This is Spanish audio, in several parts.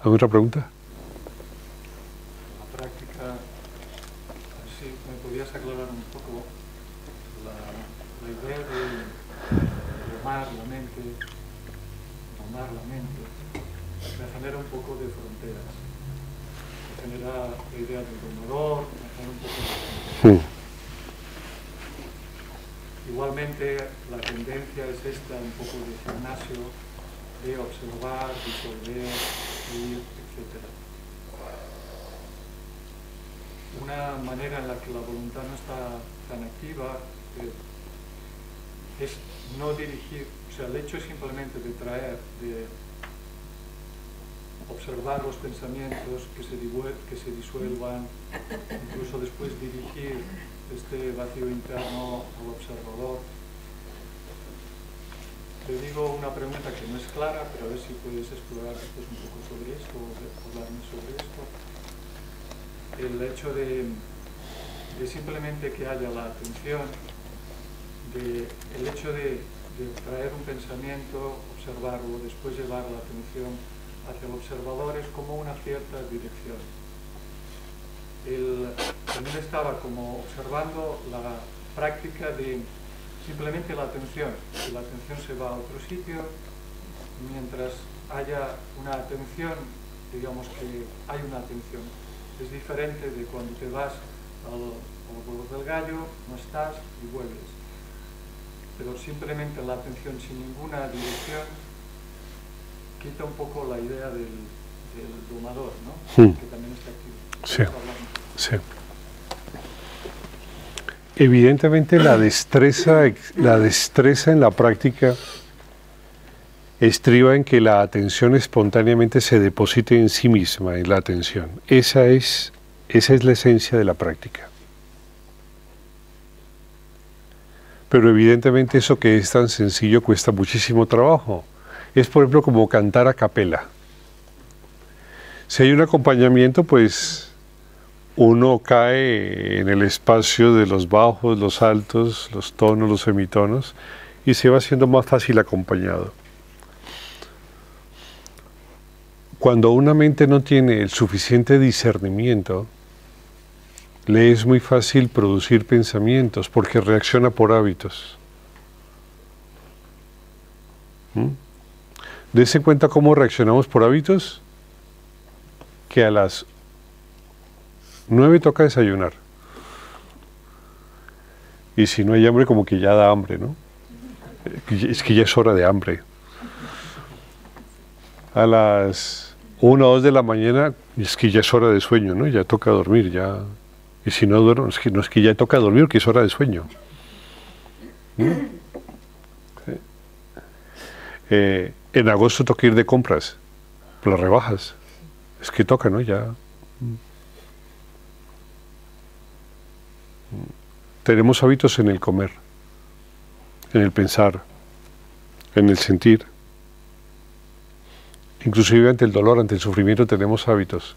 ¿Alguna otra pregunta? La práctica, sí, ¿me podías aclarar un poco la idea de domar la mente, me genera un poco de fronteras, me genera la idea del domador, me genera un poco de fronteras. Igualmente la tendencia es esta, un poco de gimnasio, de observar, disolver, ir, etc. Una manera en la que la voluntad no está tan activa es no dirigir, o sea, el hecho simplemente de traer, de observar los pensamientos que se disuelvan, incluso después dirigir este vacío interno al observador. Te digo una pregunta que no es clara, pero a ver si puedes explorar después un poco sobre esto, o hablarme sobre esto. El hecho de simplemente que haya la atención, el hecho de traer un pensamiento, observarlo, después llevar la atención hacia el observador es como una cierta dirección. También estaba como observando la práctica de simplemente la atención. Si la atención se va a otro sitio, mientras haya una atención, digamos que hay una atención. Es diferente de cuando te vas al vuelo del gallo, no estás y vuelves. Pero simplemente la atención sin ninguna dirección quita un poco la idea del domador, ¿no? Que también está aquí. Sí, sí. Evidentemente la destreza en la práctica estriba en que la atención espontáneamente se deposite en sí misma, en la atención. Esa es la esencia de la práctica. Pero evidentemente eso que es tan sencillo cuesta muchísimo trabajo. Es, por ejemplo, como cantar a capela. Si hay un acompañamiento, pues uno cae en el espacio de los bajos, los altos, los tonos, los semitonos, y se va haciendo más fácil acompañado. Cuando una mente no tiene el suficiente discernimiento, le es muy fácil producir pensamientos porque reacciona por hábitos. Dese cuenta cómo reaccionamos por hábitos, que a las 9 toca desayunar. Y si no hay hambre, como que ya da hambre, ¿no? Es que ya es hora de hambre. A las 1 o 2 de la mañana, es que ya es hora de sueño, ¿no? Ya toca dormir, ya. Y si no duermo, es que no es que ya toca dormir, que es hora de sueño. ¿Sí? En agosto toca ir de compras, las rebajas. Es que toca, ¿no? Ya. Tenemos hábitos en el comer, en el pensar, en el sentir. Inclusive ante el dolor, ante el sufrimiento tenemos hábitos.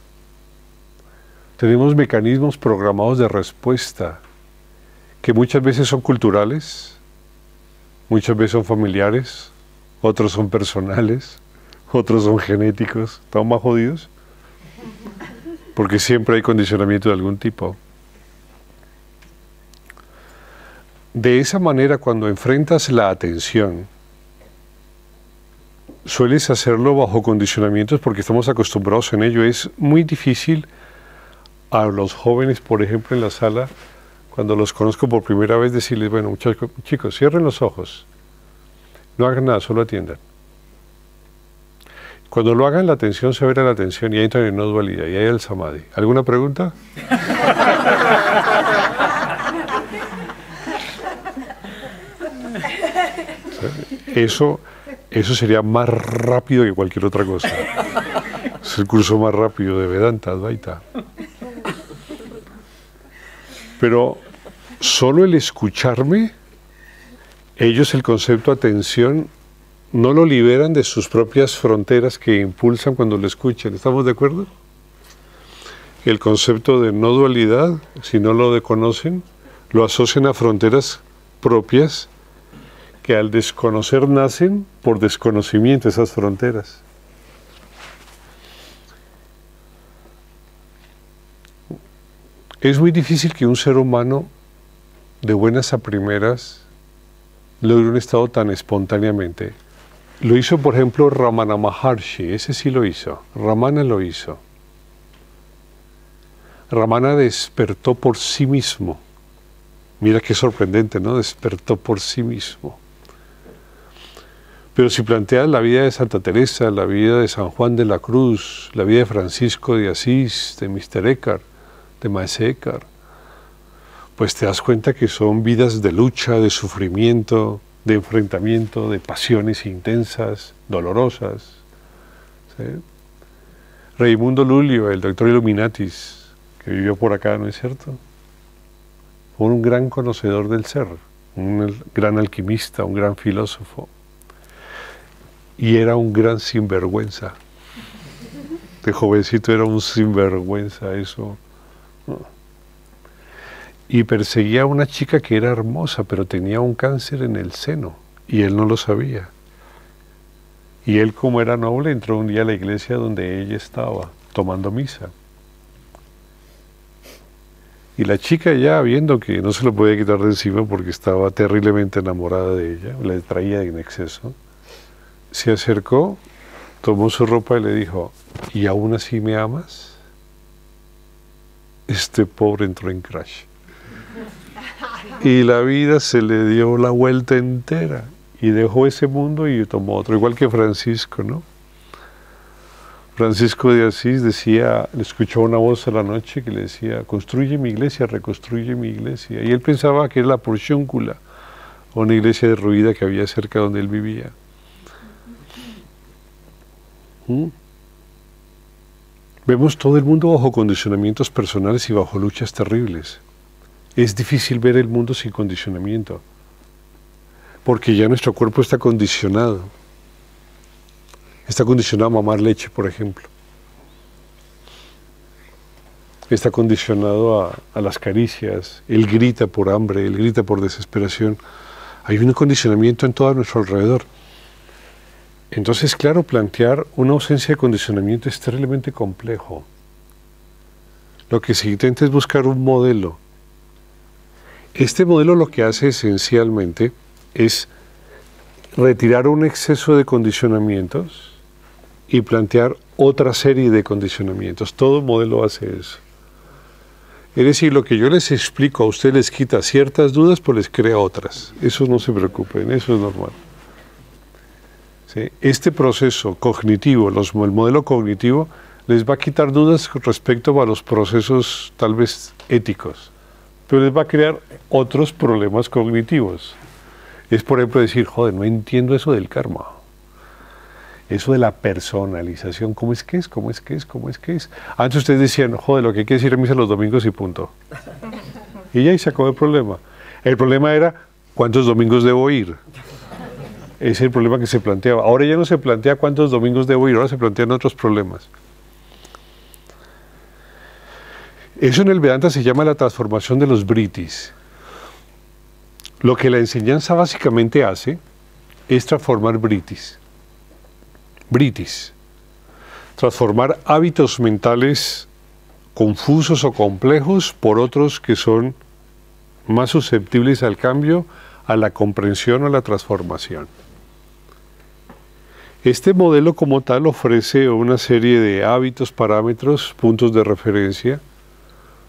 Tenemos mecanismos programados de respuesta que muchas veces son culturales, muchas veces son familiares, otros son personales, otros son genéticos. ¿Estamos más jodidos? Porque siempre hay condicionamiento de algún tipo. De esa manera, cuando enfrentas la atención, sueles hacerlo bajo condicionamientos porque estamos acostumbrados en ello. Es muy difícil a los jóvenes, por ejemplo, en la sala, cuando los conozco por primera vez, decirles, bueno, muchachos, chicos, cierren los ojos, no hagan nada, solo atiendan. Cuando lo hagan, la atención se verá la atención y entran en no dualidad, y ahí el samadhi. ¿Alguna pregunta? Eso sería más rápido que cualquier otra cosa. Es el curso más rápido de Vedanta, Advaita. Pero solo el escucharme, ellos el concepto atención no lo liberan de sus propias fronteras que impulsan cuando lo escuchan. ¿Estamos de acuerdo? El concepto de no dualidad, si no lo conocen, lo asocian a fronteras propias que al desconocer nacen por desconocimiento esas fronteras. Es muy difícil que un ser humano de buenas a primeras logre un estado tan espontáneamente. Lo hizo, por ejemplo, Ramana Maharshi, ese sí lo hizo, Ramana lo hizo. Ramana despertó por sí mismo. Mira qué sorprendente, ¿no? Despertó por sí mismo. Pero si planteas la vida de Santa Teresa, la vida de San Juan de la Cruz, la vida de Francisco de Asís, de Mr. Eckhart, de Maese Eckhart, pues te das cuenta que son vidas de lucha, de sufrimiento, de enfrentamiento, de pasiones intensas, dolorosas. ¿Sí? Raimundo Lulio, el doctor Illuminatis, que vivió por acá, ¿no es cierto? Fue un gran conocedor del ser, un gran alquimista, un gran filósofo. Y era un gran sinvergüenza. De jovencito era un sinvergüenza, eso. Y perseguía a una chica que era hermosa, pero tenía un cáncer en el seno, y él no lo sabía. Y él, como era noble, entró un día a la iglesia donde ella estaba, tomando misa. Y la chica, ya viendo que no se lo podía quitar de encima porque estaba terriblemente enamorada de ella, le traía en exceso, se acercó, tomó su ropa y le dijo: ¿y aún así me amas? Este pobre entró en crash. Y la vida se le dio la vuelta entera y dejó ese mundo y tomó otro, igual que Francisco, ¿no? Francisco de Asís decía, le escuchó una voz a la noche que le decía: construye mi iglesia, reconstruye mi iglesia. Y él pensaba que era la Porciúncula, una iglesia derruida que había cerca donde él vivía. Vemos todo el mundo bajo condicionamientos personales y bajo luchas terribles. Es difícil ver el mundo sin condicionamiento, porque ya nuestro cuerpo está condicionado. Está condicionado a mamar leche, por ejemplo. Está condicionado a las caricias. Él grita por hambre, él grita por desesperación. Hay un condicionamiento en todo nuestro alrededor. Entonces, claro, plantear una ausencia de condicionamiento es terriblemente complejo. Lo que se intenta es buscar un modelo. Este modelo lo que hace esencialmente es retirar un exceso de condicionamientos y plantear otra serie de condicionamientos. Todo modelo hace eso. Es decir, lo que yo les explico a ustedes les quita ciertas dudas, pues les crea otras. Eso no se preocupen, eso es normal. ¿Sí? Este proceso cognitivo, el modelo cognitivo, les va a quitar dudas respecto a los procesos tal vez éticos, pero les va a crear otros problemas cognitivos. Es, por ejemplo, decir: joder, no entiendo eso del karma. Eso de la personalización, ¿cómo es que es? ¿Cómo es que es? ¿Cómo es que es? Antes ustedes decían: joder, lo que hay que decir a misa los domingos y punto. Y ya ahí se acabó el problema. El problema era: ¿cuántos domingos debo ir? Ese es el problema que se planteaba. Ahora ya no se plantea cuántos domingos debo ir, ahora se plantean otros problemas. Eso en el Vedanta se llama la transformación de los vrittis. Lo que la enseñanza básicamente hace es transformar vrittis. Vrittis. Transformar hábitos mentales confusos o complejos por otros que son más susceptibles al cambio, a la comprensión o a la transformación. Este modelo como tal ofrece una serie de hábitos, parámetros, puntos de referencia,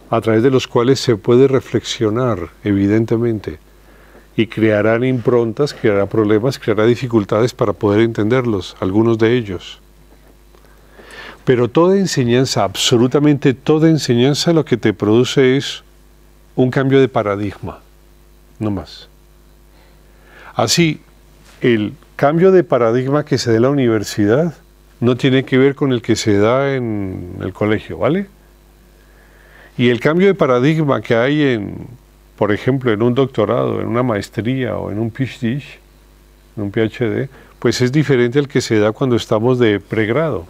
a través de los cuales se puede reflexionar, evidentemente, y crearán improntas, creará problemas, creará dificultades para poder entenderlos, algunos de ellos. Pero toda enseñanza, absolutamente toda enseñanza, lo que te produce es un cambio de paradigma, no más. Así, el cambio de paradigma que se da en la universidad no tiene que ver con el que se da en el colegio, ¿vale? Y el cambio de paradigma que hay por ejemplo, en un doctorado, en una maestría o en un PhD, pues es diferente al que se da cuando estamos de pregrado.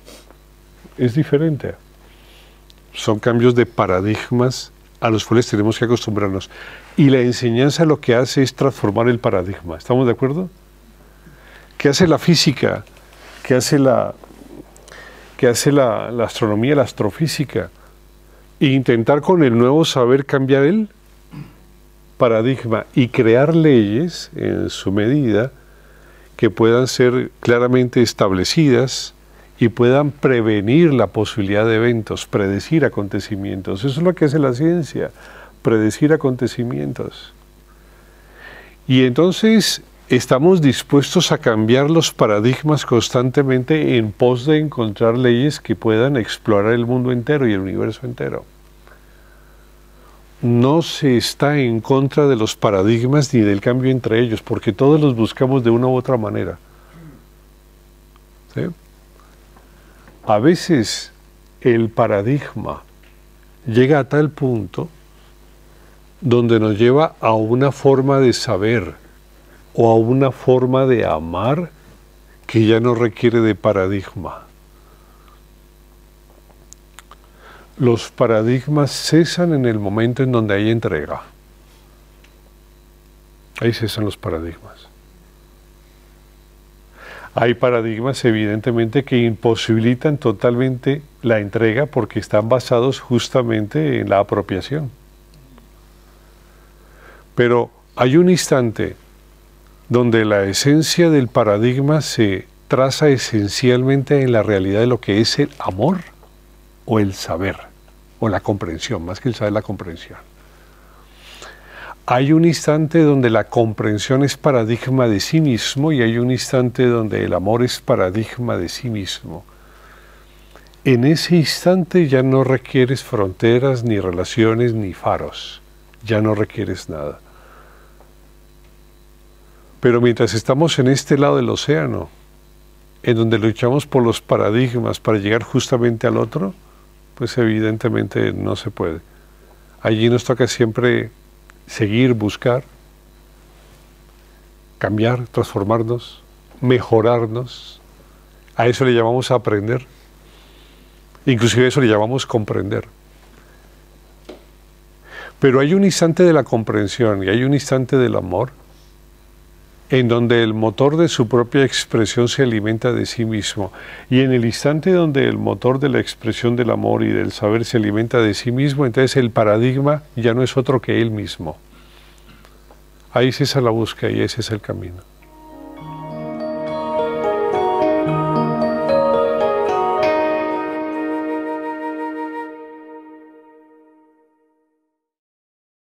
Es diferente. Son cambios de paradigmas a los cuales tenemos que acostumbrarnos. Y la enseñanza lo que hace es transformar el paradigma. ¿Estamos de acuerdo? ¿Qué hace la física? ¿Qué hace la astronomía, la astrofísica? e intentar con el nuevo saber cambiar el paradigma y crear leyes en su medida que puedan ser claramente establecidas y puedan prevenir la posibilidad de eventos, predecir acontecimientos. Eso es lo que hace la ciencia, predecir acontecimientos. Y entonces estamos dispuestos a cambiar los paradigmas constantemente en pos de encontrar leyes que puedan explorar el mundo entero y el universo entero. No se está en contra de los paradigmas ni del cambio entre ellos, porque todos los buscamos de una u otra manera. ¿Sí? A veces el paradigma llega a tal punto donde nos lleva a una forma de saber o a una forma de amar que ya no requiere de paradigma. Los paradigmas cesan en el momento en donde hay entrega. Ahí cesan los paradigmas. Hay paradigmas evidentemente que imposibilitan totalmente la entrega porque están basados justamente en la apropiación. Pero hay un instante donde la esencia del paradigma se traza esencialmente en la realidad de lo que es el amor o el saber, o la comprensión, más que el saber, la comprensión. Hay un instante donde la comprensión es paradigma de sí mismo y hay un instante donde el amor es paradigma de sí mismo. En ese instante ya no requieres fronteras, ni relaciones, ni faros. Ya no requieres nada. Pero mientras estamos en este lado del océano, en donde luchamos por los paradigmas para llegar justamente al otro, pues evidentemente no se puede. Allí nos toca siempre seguir, buscar, cambiar, transformarnos, mejorarnos. A eso le llamamos aprender. Inclusive a eso le llamamos comprender. Pero hay un instante de la comprensión y hay un instante del amor en donde el motor de su propia expresión se alimenta de sí mismo. Y en el instante donde el motor de la expresión del amor y del saber se alimenta de sí mismo, entonces el paradigma ya no es otro que él mismo. Ahí cesa la búsqueda y ese es el camino.